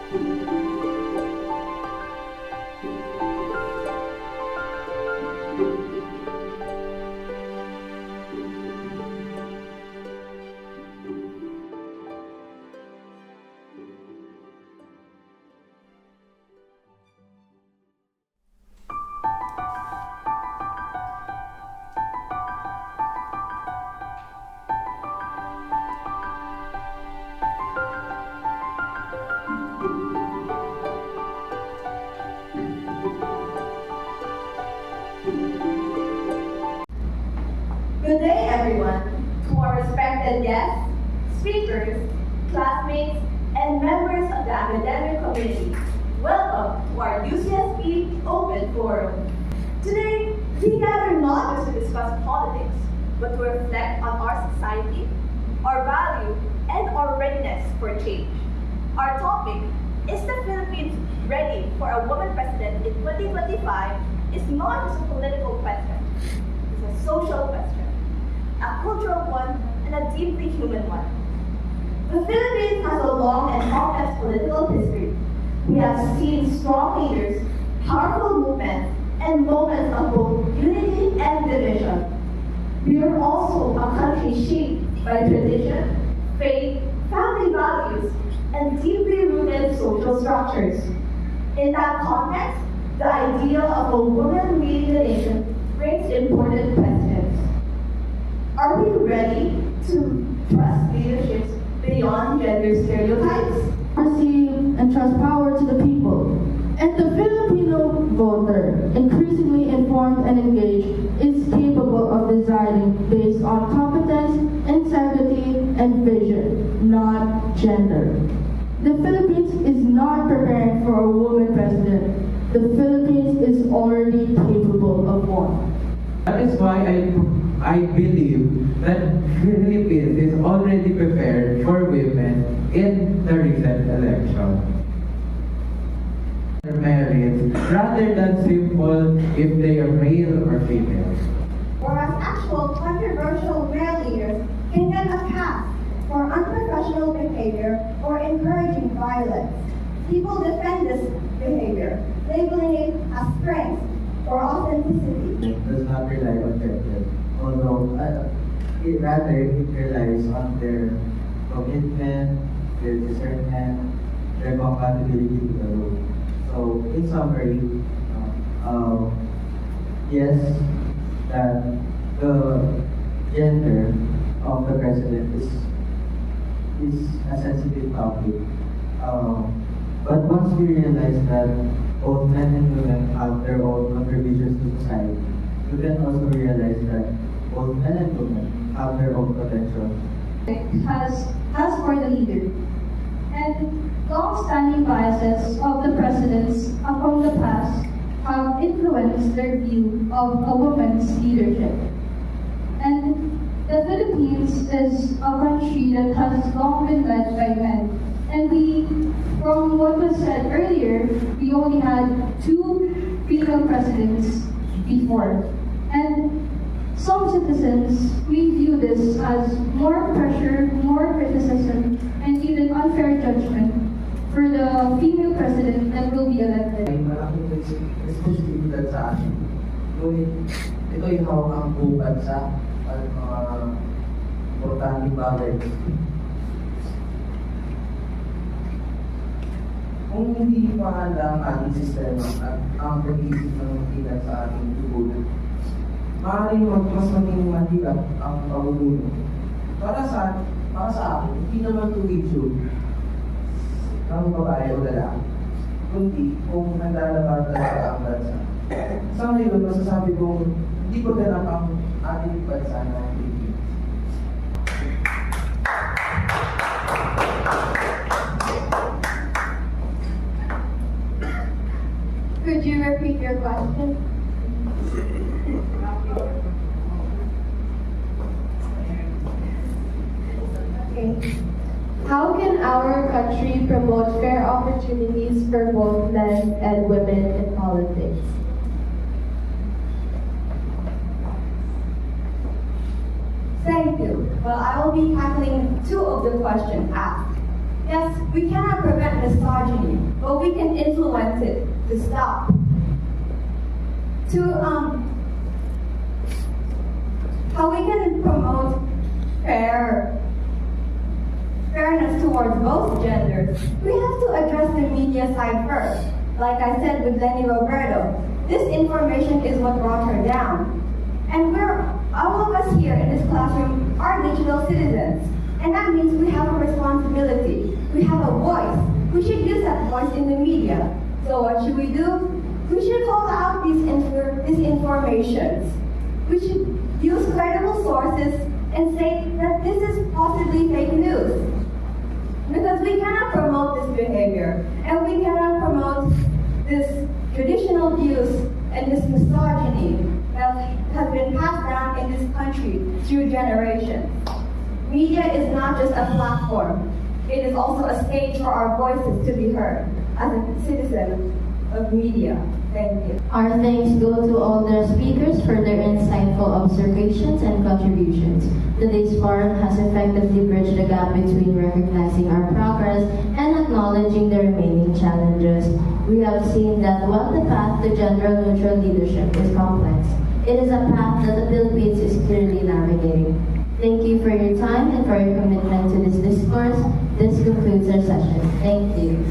Good day, everyone, to our respected guests, speakers, classmates, and members of the academic community. Welcome to our UCSB Open Forum. Today, we gather not just to discuss politics, but to reflect on our society, our value, and our readiness for change. Our topic, is the Philippines ready for a woman president in 2025, is not just a political question, it's a social question, a cultural one, and a deeply human one. The Philippines has a long and complex political history. We have seen strong leaders, powerful movements, and moments of both unity and division. We are also a country shaped by tradition, faith, family values, and deeply rooted social structures. In that context, the idea of a woman leading the nation brings important questions. Are we ready to trust leaderships beyond gender stereotypes? Receive and trust power to the people. And the Filipino voter, increasingly informed and engaged, is capable of deciding based on competence, integrity, and vision, not gender. The Philippines is not preparing for a woman president. The Philippines is already capable of one. That is why I believe that Philippines is already prepared for women in the recent election. Merits rather than simple if they are male or female. Whereas actual controversial male leaders can get a pass for unprofessional behavior or encouraging violence, people defend this behavior, labeling it as strength or authenticity. It does not rely on gender, although it relies on their commitment, their discernment, their compatibility to the role. So, in summary, yes, that the gender of the president is a sensitive topic. But once we realize that both men and women have their own contributions to society, we can also realize that both men and women have their own potential. Has for the leader. And long-standing biases of the presidents from the past have influenced their view of a woman's leadership. And the Philippines is a country that has long been led by men. And from what was said earlier, we only had 2 female presidents before. And some citizens, we view this as more pressure, more criticism, and even unfair judgment for the female president that will be elected. May malaking responsibilidad sa atin. Ngunit ito yung hawak ang buong bansa at mga importanteng bagay. Kung hindi mahanda ang ating sistema at ang pag-iisip ng makilan sa ating libunan, maaaring mas maging mahirap ang pamumuno. Para sa akin, hindi naman ito issue ng babae o lalaki, kundi kung naglalabas talaga ang bansa. Sa ngayon, masasabi kong hindi ko ganap ang ating bansa ng Pilipinas. Could you repeat your question? Okay. How can our country promote fair opportunities for both men and women in politics? Thank you. Well, I will be tackling 2 of the questions asked. Yes, we cannot prevent misogyny, but we can influence it to stop. How we can promote fairness towards both genders, we have to address the media side first. Like I said with Lenny Roberto, this information is what brought her down. And all of us here in this classroom are digital citizens. And that means we have a responsibility. We have a voice. We should use that voice in the media. So what should we do? We should call out these informations. We should use credible sources and say that this is possibly fake news. Because we cannot promote this behavior, and we cannot promote this traditional views and this misogyny that has been passed down in this country through generations. Media is not just a platform. It is also a stage for our voices to be heard as a citizen of media. Thank you. Our thanks go to all the speakers for their insightful observations and contributions. Today's forum has effectively bridged the gap between recognizing our progress and acknowledging the remaining challenges. We have seen that while the path to gender-neutral leadership is complex, it is a path that the Philippines is clearly navigating. Thank you for your time and for your commitment to this discourse. This concludes our session. Thank you.